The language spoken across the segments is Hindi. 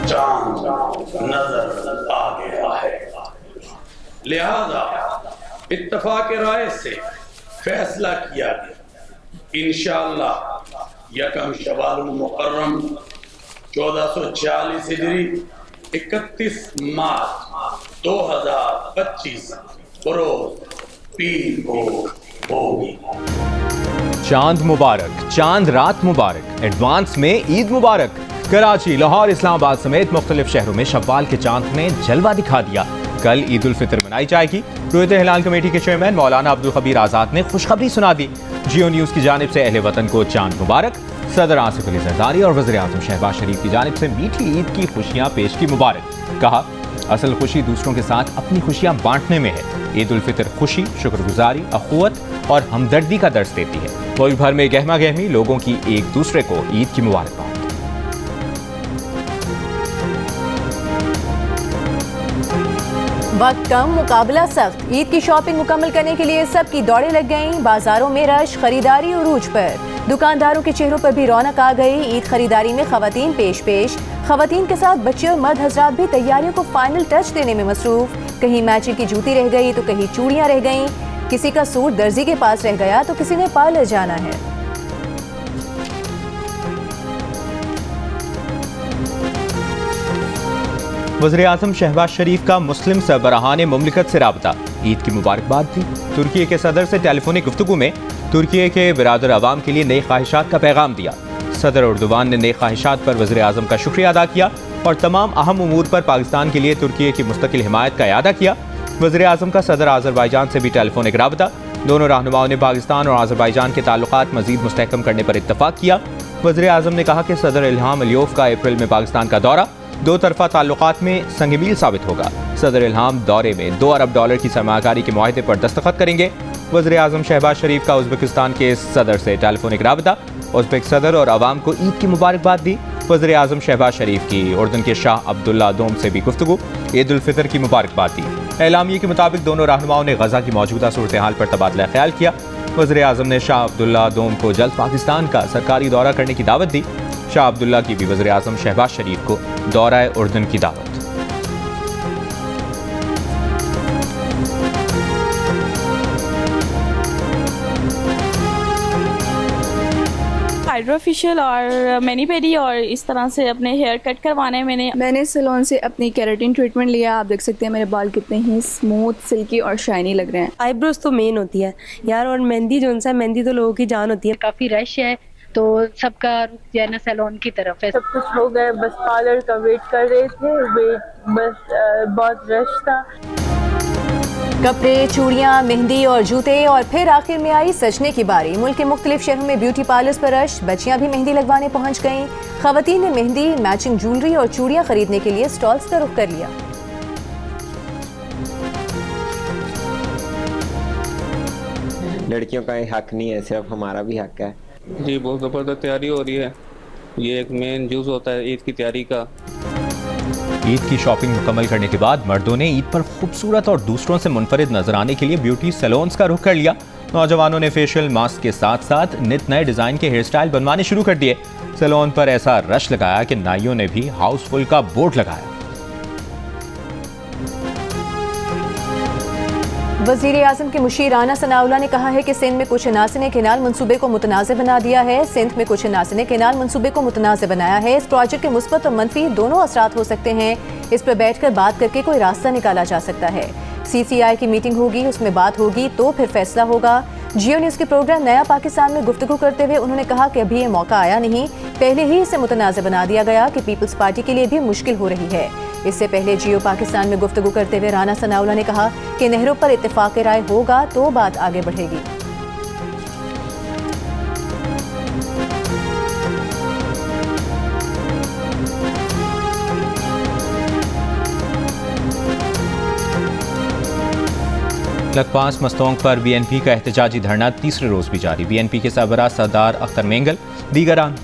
चांद नजर आ गया है। लिहाजा इत्तफाक राय से फैसला किया गया इंशाअल्लाह यकम शवाल मुकर्रम 1440 हिजरी 31 मार्च 2025 रोज पीर को होगी। चांद मुबारक, चांद रात मुबारक, एडवांस में ईद मुबारक। कराची, लाहौर, इस्लामाबाद समेत मुख्तलिफ शहरों में शव्वाल के चांद ने जलवा दिखा दिया। कल ईद उल फितर मनाई जाएगी। रुयत हिलाल कमेटी के चेयरमैन मौलाना अब्दुल खबीर आज़ाद ने खुशखबरी सुना दी। जियो न्यूज़ की जानिब से अहले वतन को चांद मुबारक। सदर आसिफ अली जरदारी और वज़ीर आज़म शहबाज शरीफ की जानिब से मीठी ईद की खुशियाँ पेश की मुबारक। कहा, असल खुशी दूसरों के साथ अपनी खुशियाँ बांटने में है। ईद उल फितर खुशी, शुक्रगुजारी, अखुवत और हमदर्दी का दर्स देती है। मुल्क भर में गहमा गहमी लोगों की एक दूसरे को ईद की मुबारकबाद। वक्त कम, मुकाबला सख्त। ईद की शॉपिंग मुकम्मल करने के लिए सबकी दौड़ें लग गईं। बाजारों में रश, खरीदारी उरूज पर। दुकानदारों के चेहरों पर भी रौनक आ गई। ईद खरीदारी में खवातीन पेश। खवातीन के साथ बच्चे और मर्द हजरात भी तैयारियों को फाइनल टच देने में मसरूफ। कहीं मैचिंग की जूती रह गई तो कहीं चूड़ियां रह गईं। किसी का सूट दर्जी के पास रह गया तो किसी ने पार्लर जाना है। वज़ीर आज़म शहबाज शरीफ का मुस्लिम सरबराहान मुमलिकत से राबता, ईद की मुबारकबाद दी। तुर्की के सदर से टेलीफोनिक गुफ्तगू में तुर्की के बिरादर अवाम के लिए नई ख्वाहिशात का पैगाम दिया। सदर उर्दुवान ने नई ख्वाहिशात पर वज़ीर आज़म का शुक्रिया अदा किया और तमाम अहम उमूर पर पाकिस्तान के लिए तुर्की की मुस्तकिल हिमायत का इयादा किया। वज़ीर आज़म का सदर आज़रबाईजान से भी टेलीफोनिक राबता। दोनों रहनुमाओं ने पाकिस्तान और आज़रबाईजान के ताल्लुकात मज़ीद मुस्तहकम करने पर इत्तफाक किया। वज़ीर आज़म ने कहा कि सदर इल्हाम अलियोफ का अप्रैल में पाकिस्तान का दौरा दो तरफा ताल्लुकात में संगमील साबित होगा। सदर इल्हाम दौरे में $2 अरब की सरमाकारी के मुआहदे पर दस्तखत करेंगे। वज़ीर आज़म शहबाज शरीफ का उज़्बेकिस्तान के सदर से टेलीफोनिक राबता। उज़्बेक सदर और अवाम को ईद की मुबारकबाद दी। वज़ीर आज़म शहबाज शरीफ की उर्दन के शाह अब्दुल्ला दोम से भी गुफ्तगू, ईद उल फितर की मुबारकबाद दी। एलामिये के मुताबिक दोनों रहनुमाओं ने गजा की मौजूदा सूरत हाल पर तबादला ख्याल किया। वज़ीर आज़म ने शाह अब्दुल्ला दोम को जल्द पाकिस्तान का सरकारी दौरा करने की दावत दी। शाह अब्दुल्ला की भी वज़ीर आज़म शहबाज शरीफ को दौरा उर्दन की दावत। हाइड्रोफेशियल और मैनी पेडी और इस तरह से अपने हेयर कट करवाने मैंने सैलून से अपनी केराटिन ट्रीटमेंट लिया। आप देख सकते हैं मेरे बाल कितने ही स्मूथ, सिल्की और शाइनी लग रहे हैं। आईब्रोज तो मेन होती है यार, और मेहंदी जो है, मेहंदी तो लोगों की जान होती है। काफी रश है तो सबका रुख जो है ना सैलून की तरफ है। सब कुछ हो गए, बस पार्लर का वेट कर रहे थे। बहुत रश था। कपड़े, चूड़ियां, मेहंदी और जूते और फिर आखिर में आई सजने की बारी। मुल्क के मुख्तलिफ शहरों में ब्यूटी पार्लर्स पर रश। बच्चियां भी मेहंदी लगवाने पहुंच गईं। खवातीन ने मेहंदी, मैचिंग ज्वेलरी और चूड़ियां खरीदने के लिए स्टॉल्स का रुख कर लिया। लड़कियों का हक नहीं है, सिर्फ हमारा भी हक है। जी, बहुत ज़बरदस्त तैयारी हो रही है। ये एक मेन जूस होता है ईद की तैयारी का। ईद की शॉपिंग मुकम्मल करने के बाद मर्दों ने ईद पर खूबसूरत और दूसरों से मुनफरिद नजर आने के लिए ब्यूटी सैलून्स का रुख कर लिया। नौजवानों ने फेशियल मास्क के साथ साथ नित नए डिजाइन के हेयर स्टाइल बनवाने शुरू कर दिए। सैलून पर ऐसा रश लगाया कि नाइयों ने भी हाउसफुल का बोर्ड लगाया। वज़ीर आज़म के मुशीर राना सनाउल्लाह ने कहा है कि सिंध में कुछ नासिने केनाल मंसूबे को मुतनाज़ बना दिया है। सिंध में कुछ नासिने केनाल मंसूबे को मुतनाज़ बनाया है। इस प्रोजेक्ट के मुस्बत और मनफी दोनों असरात हो सकते हैं। इस पर बैठकर बात करके कोई रास्ता निकाला जा सकता है। CCI की मीटिंग होगी, उसमें बात होगी तो फिर फैसला होगा। जियो न्यूज़ के प्रोग्राम नया पाकिस्तान में गुफ्तगू करते हुए उन्होंने कहा कि अभी ये मौका आया नहीं, पहले ही इसे मुतनाज़ बना दिया गया कि पीपल्स पार्टी के लिए भी मुश्किल हो रही है। इससे पहले जियो पाकिस्तान में गुफ्तगू करते हुए राना सनाउल्लाह ने कहा कि नहरों पर इत्तेफाक राय होगा तो बात आगे बढ़ेगी। लखपास मस्तोंग पर BNP का एहतजाजी धरना तीसरे रोज भी जारी। BNP के सरबराह सरदार अख्तर मेंगल, दीगरान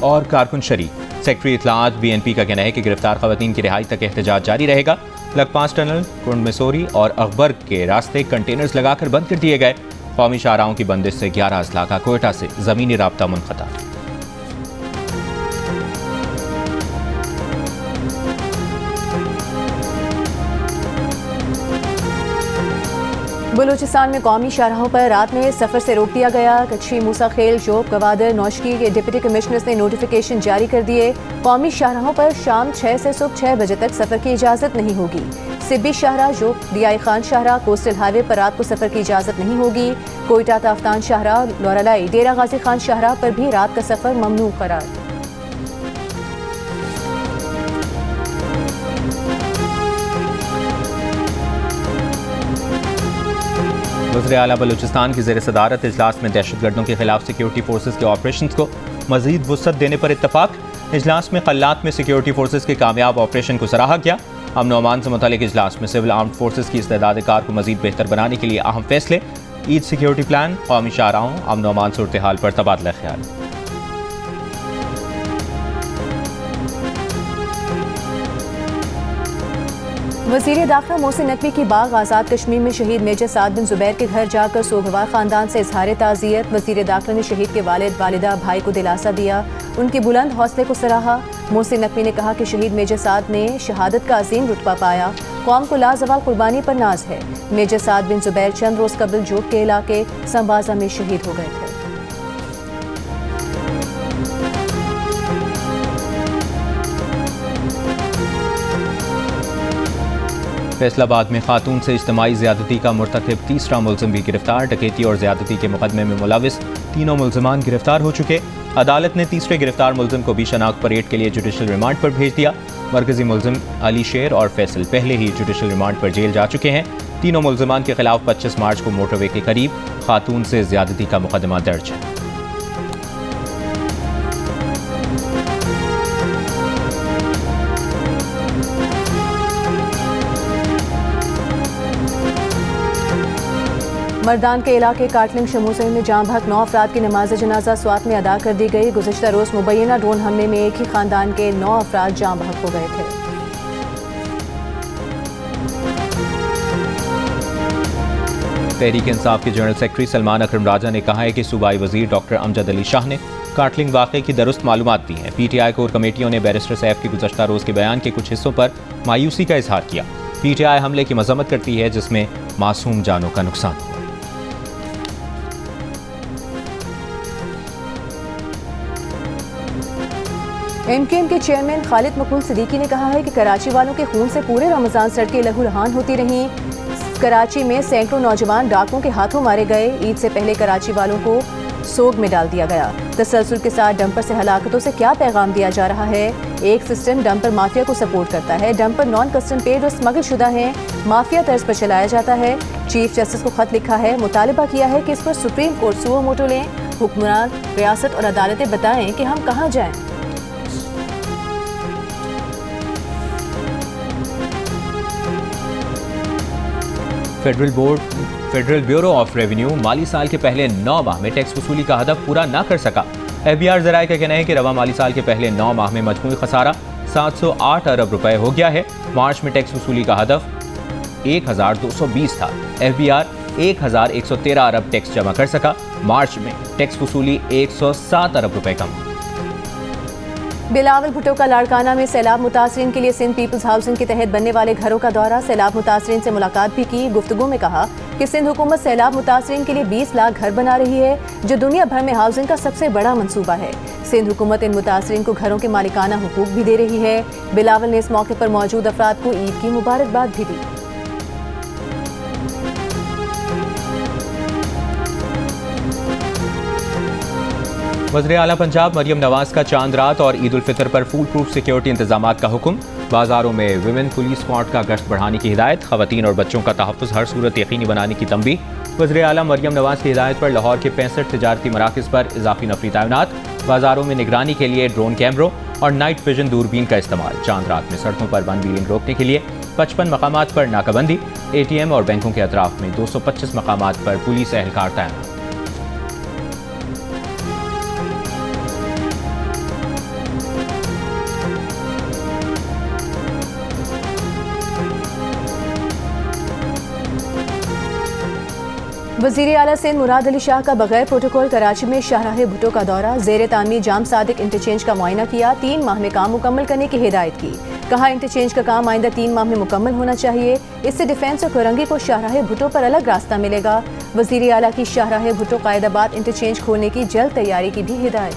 और कारकुन शरीक। सेक्रेटरी इत्तलाआत BNP का कहना है कि गिरफ्तार खवातीन की रिहाई तक एहतजाज जारी रहेगा। लखपास टनल, कुंड मिसोरी और अकबर के रास्ते कंटेनर्स लगाकर बंद कर दिए गए। कौमी शाहराहों की बंदिश से 11 अजला का कोयटा से ज़मीनी राब्ता मुनक़ता। बलूचिस्तान में कौमी शाहराहों पर रात में सफर से रोक दिया गया। कच्छी, मूसा खेल, जोब, गवादर, नौशकी के डिप्टी कमिश्नर्स ने नोटिफिकेशन जारी कर दिए। कौमी शाहराहों पर शाम 6 से सुबह 6 बजे तक सफर की इजाजत नहीं होगी। सिब्बी शाहरा, जोब, दियाई खान शाहरा, कोस्टल हाईवे पर रात को सफर की इजाजत नहीं होगी। कोयटा ताफ्तान शाहरा, लोरालाई, डेरा गाजी खान शाहरा पर भी रात का सफर ममनू करार। वज़ीर आला बलूचिस्तान की ज़ेर सदारत इजलास में दहशतगर्दों के खिलाफ सिक्योरिटी फोर्सेज के ऑपरेशन को मज़ीद वुसअत देने पर इत्तफाक। इजलास में कल्लात में सिक्योरिटी फोर्सेज के कामयाब ऑपरेशन को सराहा गया। अमन व अमान से मुतालिक इजलास में सिविल आर्म्ड फोर्सेज की इस्तेदाद कार को मज़ीद बेहतर बनाने के लिए अहम फैसले। ईद सिक्योरिटी प्लान, कौमी शाहराहों, अमन व अमान सूरत हाल पर तबादला ख्याल। वज़ीर दाखिला मोहसिन नकवी की बाग आज़ाद कश्मीर में शहीद मेजर साद बिन जुबैर के घर जाकर सोगवार ख़ानदान से इजहार ताज़ियत। वज़ीर दाखिला ने शहीद के वालिद, वालिदा, भाई को दिलासा दिया, उनके बुलंद हौसले को सराहा। मोहसिन नकवी ने कहा कि शहीद मेजर साद ने शहादत का अजीम रुतबा पाया, कौम को लाजवाल कुर्बानी पर नाज है। मेजर साद बिन जुबैर चंद रोज़ कबल जोब के इलाके संबाजा में शहीद हो गए थे। फैसलाबाद में खातून से इज्तिमाई ज़्यादती का मुर्तकिब तीसरा मुलजिम भी गिरफ्तार। डकैती और ज़्यादती के मुकदमे में मुलविस तीनों मुलजिमान गिरफ्तार हो चुके। अदालत ने तीसरे गिरफ्तार मुलजिम को भी शनाख्त परेड के लिए जुडिशल रिमांड पर भेज दिया। मरकजी मुलजिम अली शेर और फैसल पहले ही जुडिशल रिमांड पर जेल जा चुके हैं। तीनों मुलजिमान के खिलाफ 25 मार्च को मोटरवे के करीब खातून से ज़्यादती का मुकदमा दर्ज है। मर्दान के इलाके काटलिंग शमूसे में जाम भक 9 अफराद की नमाज जनाजा स्वात में अदा कर दी गई। गुज़िश्ता रोज़ मुबैना ड्रोन हमले में एक ही खानदान के 9 अफराद जाम भक हो गए थे। तहरीक इंसाफ के जनरल सेक्रेटरी सलमान अकरम राजा ने कहा है कि सूबाई वजीर डॉक्टर अमजद अली शाह ने काटलिंग वाक़े की दुरुस्त मालूमात दी हैं। PTI कोर कमेटियों ने बैरिस्टर सैफ के गुज़श्ता रोज़ के बयान के कुछ हिस्सों पर मायूसी का इजहार किया। PTI हमले की मजम्मत करती है जिसमें मासूम जानों का नुकसान हुआ। MKM के चेयरमैन खालिद मकबूल सिद्दीकी ने कहा है कि कराची वालों के खून से पूरे रमजान सड़कें लहूलुहान होती रहीं। कराची में सैकड़ों नौजवान डाकुओं के हाथों मारे गए। ईद से पहले कराची वालों को सोग में डाल दिया गया। तसलसल के साथ डंपर से हलाकतों से क्या पैगाम दिया जा रहा है? एक सिस्टम डंपर माफिया को सपोर्ट करता है। डंपर नॉन कस्टम पेड और स्मगल शुदा है, माफिया तर्ज पर चलाया जाता है। चीफ जस्टिस को खत लिखा है, मुतालबा किया है कि इस पर सुप्रीम कोर्ट सुओ मोटो लें। हुक्मरान, रियासत और अदालतें बताएं कि हम कहाँ जाएं। फेडरल ब्यूरो ऑफ रेवेन्यू माली साल के पहले 9 माह में टैक्स वसूली का हदफ पूरा ना कर सका। FBR ज़राए का कहना है कि रवा माली साल के पहले 9 माह में मजमूई खसारा 708 अरब रुपए हो गया है। मार्च में टैक्स वसूली का हदफ 1220 था। FBR 1113 अरब टैक्स जमा कर सका। मार्च में टैक्स वसूली 107 अरब रुपए कम। बिलावल भुट्टो का लाड़काना में सैलाब मुतासरीन के लिए सिंध पीपल्स हाउसिंग के तहत बनने वाले घरों का दौरा। सैलाब मुतासरीन से मुलाकात भी की। गुफ्तगू में कहा कि सिंध हुकूमत सैलाब मुतासरीन के लिए 20 लाख घर बना रही है, जो दुनिया भर में हाउसिंग का सबसे बड़ा मंसूबा है। सिंध हुकूमत इन मुतासरीन को घरों के मालिकाना हुकूक भी दे रही है। बिलावल ने इस मौके पर मौजूद अफराद को ईद की मुबारकबाद भी दी। वज़ीर आला पंजाब मरियम नवाज का चांद रात और ईद उल फितर पर फूल प्रूफ सिक्योरिटी इंतजामात का हुक्म। बाजारों में विमेन पुलिस स्क्वाड का गश्त बढ़ाने की हिदायत। खवातीन और बच्चों का तहफ़्फ़ुज़ हर सूरत यकीनी बनाने की तंबीह। वज़ीर आला मरियम नवाज की हिदायत पर लाहौर के 65 तिजारती मराकज़ पर इजाफी नफरी तैनात। बाजारों में निगरानी के लिए ड्रोन कैमरों और नाइट विजन दूरबीन का इस्तेमाल। चांद रात में सड़कों पर वन व्हीलिंग रोकने के लिए 55 मकामात पर नाकाबंदी। ATM और बैंकों के अतराफ में 225 मकामात पर पुलिस एहलकार तैनात। वज़ीर आला सिंध मुराद अली शाह का बगैर प्रोटोकॉल कराची में शाहराह भुट्टो का दौरा। ज़ेर तामीर जाम सादिक इंटरचेंज का मुआयना किया। 3 माह में काम मुकम्मल करने की हिदायत की। कहा इंटरचेंज का काम आइंदा 3 माह में मुकम्मल होना चाहिए। इससे डिफेंस और कोरंगी को शाहराह भुट्टो पर अलग रास्ता मिलेगा। वजीर आला की शाहराह भुट्टो कायदाबाद इंटरचेंज खोलने की जल्द तैयारी की भी हिदायत।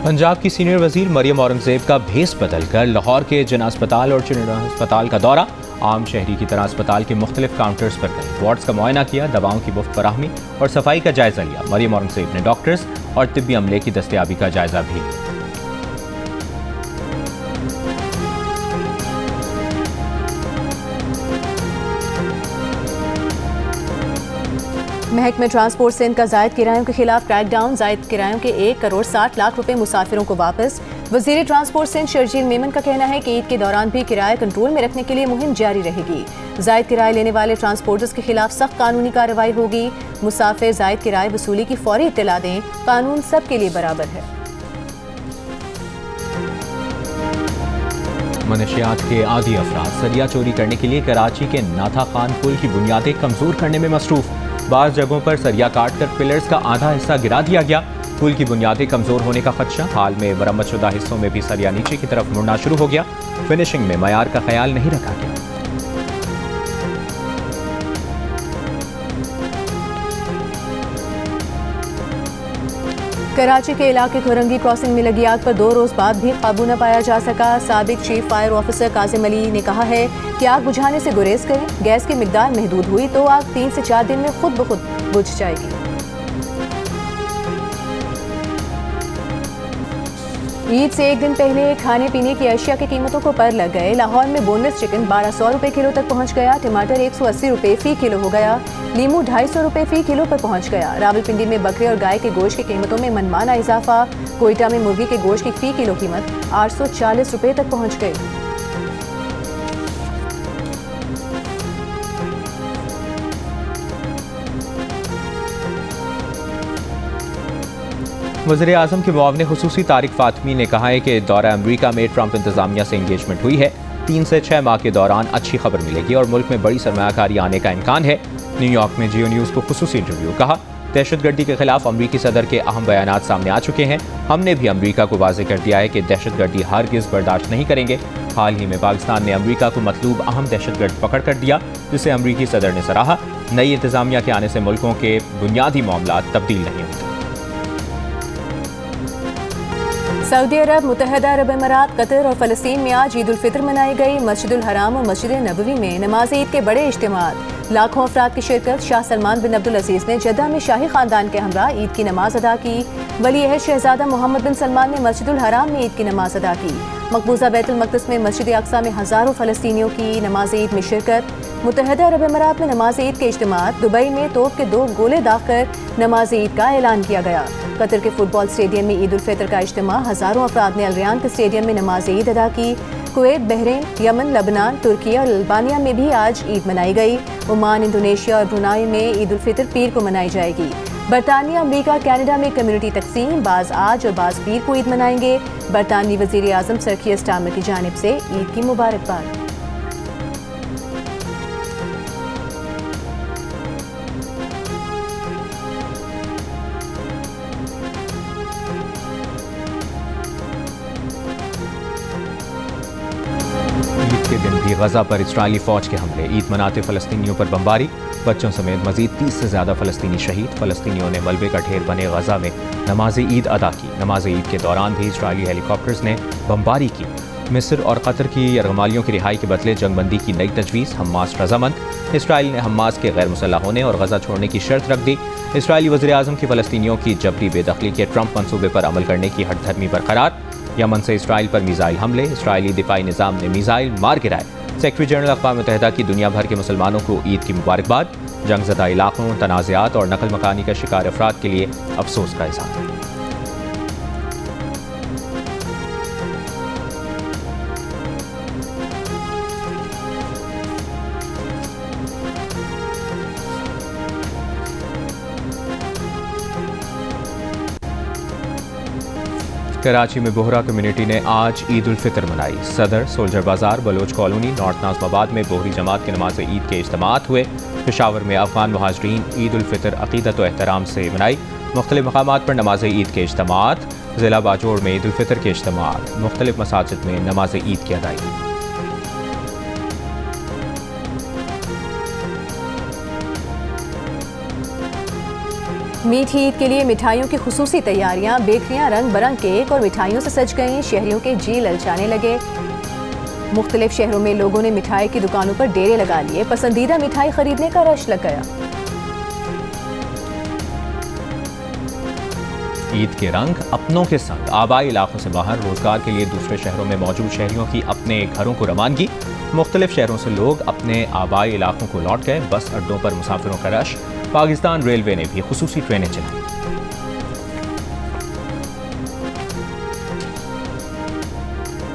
पंजाब की सीनियर वजीर मरियम औरंगजेब का भेस बदलकर लाहौर के जिना अस्पताल और चिन्ना अस्पताल का दौरा। आम शहरी की तरह अस्पताल के मुख्तलिफ काउंटर्स पर गए, वार्ड्स का मुआयना किया, दवाओं की मुफ्त फराहमी और सफाई का जायजा लिया। मरियम औरंगजेब ने डॉक्टर्स और तिब्बी अमले की दस्तयाबी का जायजा भी लिया। महकमे ट्रांसपोर्ट सिंध का जायद किरायों के खिलाफ क्रैकडाउन। जायद किरायों के 1 करोड़ 60 लाख रुपए मुसाफिरों को वापस। वजीर ट्रांसपोर्ट सिंध शर्जील मेमन का कहना है कि ईद के दौरान भी किराया कंट्रोल में रखने के लिए मुहिम जारी रहेगी। जायद किराए लेने वाले ट्रांसपोर्टर्स के खिलाफ सख्त कानूनी कार्रवाई होगी। मुसाफिर जायद किराए वसूली की फौरी इत्तला दें, कानून सबके लिए बराबर है। मनशियात के आदी अफराद सरिया चोरी करने के लिए कराची के नाथा खान पुल की बुनियादें कमजोर करने में मसरूफ। बाज़ जगहों पर सरिया काट कर पिलर्स का आधा हिस्सा गिरा दिया गया। पुल की बुनियादें कमजोर होने का खदशा। हाल में मरम्मतशुदा हिस्सों में भी सरिया नीचे की तरफ मुड़ना शुरू हो गया। फिनिशिंग में मयार का ख्याल नहीं रखा गया। कराची के इलाके कोरंगी क्रॉसिंग में लगी आग पर 2 रोज बाद भी काबू न पाया जा सका। साबिक chief fire officer Kazim Ali ने कहा है कि आग बुझाने से गुरेज करें। गैस की मिकदार महदूद हुई तो आग 3 से 4 दिन में खुद ब खुद बुझ जाएगी। ईद से एक दिन पहले खाने पीने की अशिया की कीमतों को पर लग गए। लाहौर में बोनलेस चिकन 1200 रुपए किलो तक पहुंच गया। टमाटर 180 रुपए फी किलो हो गया। लीमू 250 रुपए फी किलो पर पहुंच गया। रावलपिंडी में बकरे और गाय के गोश्त की कीमतों में मनमाना इजाफा। कोयटा में मुर्गी के गोश्त की फी किलो कीमत 840 रुपए तक पहुंच गई। वज़ीर आज़म के मुआविन खुसूसी तारिक फातमी ने कहा है कि दौरा अमरीका में ट्रंप इंतजामिया से इंगेजमेंट हुई है। 3 से 6 माह के दौरान अच्छी खबर मिलेगी और मुल्क में बड़ी सरमायाकारी आने का इम्कान है। न्यूयॉर्क में जियो न्यूज़ को खुसूसी इंटरव्यू। कहा, दहशतगर्दी के खिलाफ अमरीकी सदर के अहम बयानात सामने आ चुके हैं। हमने भी अमरीका को वाज़ेह कर दिया है कि दहशतगर्दी हरगिज़ बर्दाश्त नहीं करेंगे। हाल ही में पाकिस्तान ने अमरीका को मतलूब अहम दहशतगर्द पकड़ कर दिया, जिसे अमरीकी सदर ने सराहा। नई इंतजामिया के आने से मुल्कों के बुनियादी मामलात तब्दील नहीं होते। सऊदी अरब, मुत्तहदा अरब अमारात, कतर और फ़लस्तीन में आज ईद उल फितर मनाई गई। मस्जिदुल हराम और मस्जिद नबवी में नमाज ईद के बड़े इज्तिमात। लाखों अफराद की शिरकत। शाह सलमान बिन अब्दुल अजीज ने जद्दा में शाही खानदान के हमरा ईद की नमाज अदा की। वली अहद शहजादा मोहम्मद बिन सलमान ने मस्जिदुल हराम में ईद की नमाज अदा की। मकबूजा बैतुल मक़दिस में मस्जिद अक्सा में हज़ारों फ़लस्तीनियों की नमाज ईद में शिरकत। मुत्तहदा अरब अमारात में नमाज ईद के इज्तिमात। दुबई में तोप के 2 गोले दागकर नमाज ईद का ऐलान किया गया। कतर के फुटबॉल स्टेडियम में ईद उल फितर का इज्तिमा। हज़ारों अफराद ने अल रियान के स्टेडियम में नमाज ईद अदा की। कुवैत, बहरीन, यमन, लबनान, तुर्की और अल्बानिया में भी आज ईद मनाई गई। ओमान, इंडोनेशिया और ब्रुनाई में ईद उल फितर पीर को मनाई जाएगी। बरतानिया, अमरीका, कनाडा में कम्युनिटी तकसीम। बाज़ आज और बाज़ पीर को ईद मनाएंगे। बरतानवी वज़ीर आज़म सर कीयर स्टारमर की जानिब से ईद की मुबारकबाद। ईद के दिन भी गजा पर इजरायली फौज के हमले। ईद मनाते फ़लस्तीनियों पर बमबारी। बच्चों समेत मजीद 30 से ज़्यादा फ़लस्तीनी शहीद। फ़लस्तीनियों ने मलबे का ढेर बने गजा में नमाज ईद अदा की। नमाज ईद के दौरान भी इजरायली हेलीकॉप्टर्स ने बमबारी की। मिस्र और कतर की यरगमालियों की रिहाई के बदले जंगबंदी की नई तजवीज़। हमास रजामंद। इसराइल ने हमास के गैर मुसल्लह होने और गजा छोड़ने की शर्त रख दी। इसराइली वज़ीर आज़म की फ़लस्तीनियों की जबरी बेदखली के ट्रंप मंसूबे पर अमल करने की हठधर्मी बरकरार। यमन से इसराइल पर मिसाइल हमले। इसराइली दिफाई निज़ाम ने मिसाइल मार गिराए। सेक्रेटरी जनरल अक़वाम मुत्तहिदा की दुनिया भर के मुसलमानों को ईद की मुबारकबाद। जंगज़दा इलाक़ों, तनाज़ात और नकल मकानी का शिकार अफराद के लिए अफसोस का इज़हार। कराची में बोहरा कम्युनिटी ने आज ईद उल फितर मनाई। सदर, सोल्जर बाजार, बलोच कॉलोनी, नॉर्थ नाज़माबाद में बोहरी जमात के नमाज ईद के इज्तिमात हुए। पेशावर में अफगान मुहाजिरीन ईद उल फितर अक़ीदत व एहतराम से मनाई। मुख्तलिफ मकामात पर नमाज ईद के इज्तिमात। ज़िला बाजोड़ में ईद उल फितर के इज्तिमात। मुख्तलिफ मसाजिद में नमाज ईद की अदायगी। मीठी ईद के लिए मिठाइयों की खुसूसी तैयारियां। बेकरियां रंग बरंग केक और मिठाइयों से सज गईं। शहरियों के जी ललचाने लगे। मुख्तलिफ शहरों में लोगों ने मिठाई की दुकानों पर डेरे लगा लिए। पसंदीदा मिठाई खरीदने का रश लग गया। ईद के रंग अपनों के संग। आबाई इलाकों से बाहर रोजगार के लिए दूसरे शहरों में मौजूद शहरियों की अपने घरों को रवानगी। मुख्तलिफ शहरों से लोग अपने आबाई इलाकों को लौट गए। बस अड्डों पर मुसाफिरों का रश। पाकिस्तान रेलवे ने भी खुसूसी ट्रेनें चलाई।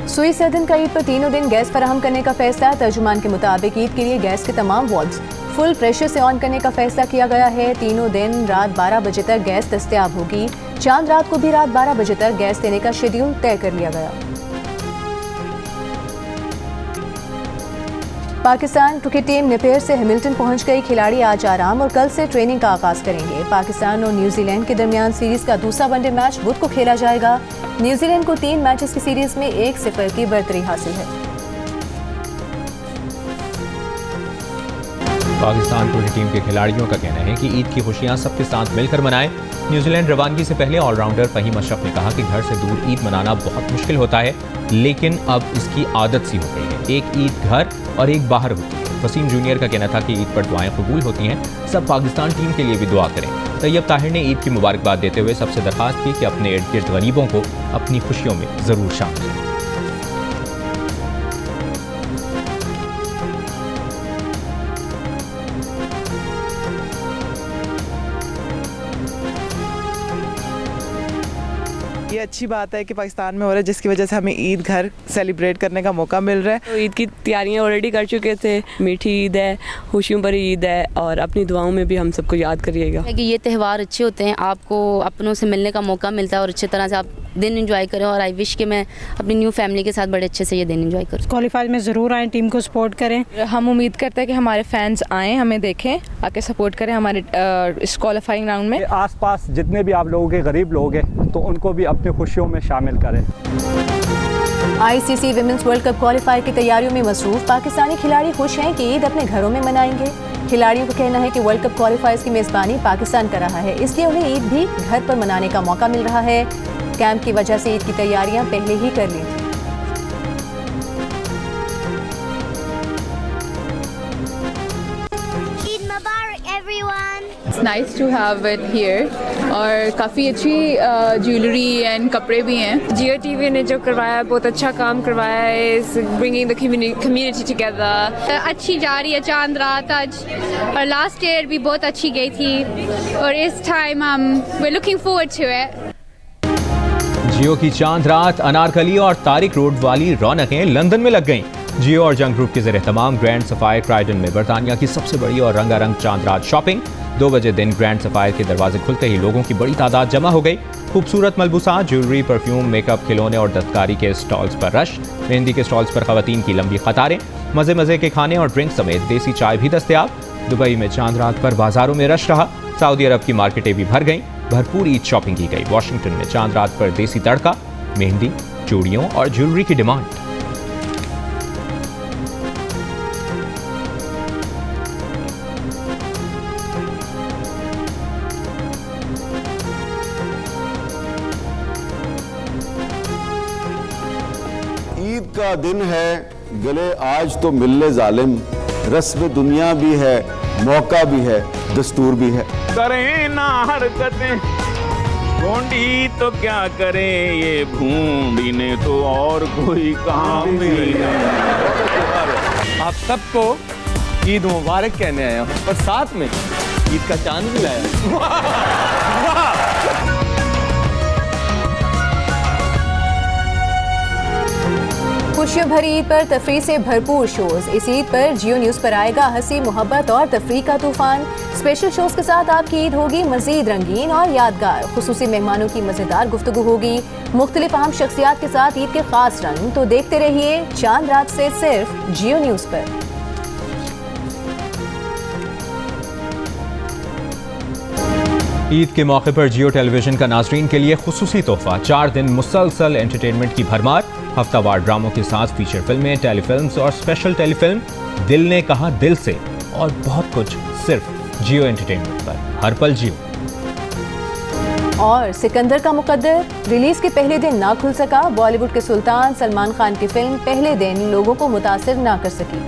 सुई सर्दन का ईद पर तीनों दिन गैस फराहम करने का फैसला। तर्जुमान के मुताबिक ईद के लिए गैस के तमाम वाल्व्स फुल प्रेशर से ऑन करने का फैसला किया गया है। तीनों दिन रात 12 बजे तक गैस दस्तयाब होगी। चांद रात को भी रात 12 बजे तक गैस देने का शेड्यूल तय कर लिया गया। पाकिस्तान क्रिकेट टीम नेपियर से हैमिल्टन पहुंच गई। खिलाड़ी आज आराम और कल से ट्रेनिंग का आगाज करेंगे। पाकिस्तान और न्यूजीलैंड के दरमियान सीरीज का दूसरा वनडे मैच बुध को खेला जाएगा। न्यूजीलैंड को 3 मैचेस की सीरीज में 1-0 की बढ़तरी हासिल है। पाकिस्तान क्रिकेट टीम के खिलाड़ियों का कहना है कि ईद की खुशियां सबके साथ मिलकर मनाएं। न्यूजीलैंड रवानगी से पहले ऑलराउंडर फहीम अशरफ ने कहा कि घर से दूर ईद मनाना बहुत मुश्किल होता है, लेकिन अब इसकी आदत सी हो गई है। एक ईद घर और एक बाहर होती है। वसीम जूनियर का कहना था कि ईद पर दुआएं कबूल होती हैं। सब पाकिस्तान टीम के लिए भी दुआ करें। तैयब ताहिर ने ईद की मुबारकबाद देते हुए सबसे दरख्वास्त की कि अपने इर्द गिर्द गरीबों को अपनी खुशियों में जरूर शामिल करें। ये अच्छी बात है कि पाकिस्तान में हो रहा है, जिसकी वजह से हमें ईद घर सेलिब्रेट करने का मौका मिल रहा है। तो ईद की तैयारियां ऑलरेडी कर चुके थे। मीठी ईद है, खुशियों भरी ईद है और अपनी दुआओं में भी हम सबको याद करिएगा कि ये त्यौहार अच्छे होते हैं, आपको अपनों से मिलने का मौका मिलता है और अच्छी तरह से आप दिन एंजॉय करें। और आई विश कि मैं अपनी न्यू फैमिली के साथ बड़े अच्छे से ये दिन एंजॉय करूँ। क्वालिफाई में ज़रूर आएँ, टीम को सपोर्ट करें। हम उम्मीद करते हैं कि हमारे फैंस आएँ, हमें देखें, आके सपोर्ट करें हमारे इस क्वालिफाइंग राउंड में। आसपास जितने भी आप लोगों के गरीब लोग हैं तो उनको भी अपनी खुशियों में शामिल करें। ICC women's world cup qualifier की तैयारियों में मसरूफ। पाकिस्तानी खिलाड़ी खुश हैं कि ईद अपने घरों में मनाएंगे। खिलाड़ियों का कहना है कि वर्ल्ड कप क्वालिफायर्स की मेजबानी पाकिस्तान कर रहा है, इसलिए उन्हें ईद भी घर पर मनाने का मौका मिल रहा है। कैंप की वजह से ईद की तैयारियां पहले ही कर ली थी। It's nice to have it here और काफ़ी अच्छी ज्वेलरी एंड कपड़े भी हैं। जियो टीवी ने जो करवाया बहुत अच्छा काम करवाया है, is bringing the community together. अच्छी जा रही है चांद रात आज, और लास्ट ईयर भी बहुत अच्छी गई थी और इस time we're looking forward to it। जियो की चांद रात, अनारकली और तारिक रोड वाली रौनकें लंदन में लग गईं। जियो और जंग ग्रुप के ज़रिए तमाम ग्रैंड सफायर क्राइडन में बरतानिया की सबसे बड़ी और रंगारंग चांद रात शॉपिंग। 2 बजे दिन ग्रैंड सफायर के दरवाजे खुलते ही लोगों की बड़ी तादाद जमा हो गई। खूबसूरत मलबूसात, ज्वेलरी, परफ्यूम, मेकअप, खिलौने और दस्तकारी के स्टॉल्स पर रश। मेहंदी के स्टॉल्स पर खवातीन की लंबी कतारें। मजे मजे के खाने और ड्रिंक समेत देसी चाय भी दस्तयाब। दुबई में चांद रात पर बाजारों में रश रहा। सऊदी अरब की मार्केटें भी भर गईं। भरपूर ईद शॉपिंग की गई। वाशिंगटन में चांद रात पर देसी तड़का, मेहंदी, चूड़ियों और ज्वेलरी की डिमांड। ईद का दिन है, गले आज तो मिलने जालिम, रस्म दुनिया भी है, मौका भी है, दस्तूर भी है। करें ना हरकतें ढूंढी तो क्या करे, ये ढूंढी ने तो और कोई काम भी नहीं। आप सबको ईद मुबारक कहने आया हूँ और साथ में ईद का चांद भी लाया। खुशियों भरी ईद पर तफरीह से भरपूर शोज। इस ईद पर जियो न्यूज़ पर आएगा हंसी, मोहब्बत और तफरीह का तूफान। स्पेशल शोज के साथ आपकी ईद होगी मजीद रंगीन और यादगार। खुसूसी मेहमानों की मजेदार गुफ्तगू होगी। मुख्तलिफ अहम शख्सियात के साथ ईद के खास रंग। तो देखते रहिए चांद रात से सिर्फ जियो न्यूज़ पर। ईद के मौके पर जियो टेलीविजन का नाजरीन के लिए खुसूसी तोहफा, 4 दिन मुसलसल एंटरटेनमेंट की भरमार, हफ्तावार ड्रामों के साथ फीचर फिल्में, टेलीफिल्म्स और स्पेशल टेलीफिल्म दिल ने कहा दिल से और बहुत कुछ सिर्फ जियो एंटरटेनमेंट पर। हर पल जियो। और सिकंदर का मुकद्दर रिलीज के पहले दिन ना खुल सका। बॉलीवुड के सुल्तान सलमान खान की फिल्म पहले दिन लोगों को मुतासिर ना कर सकी।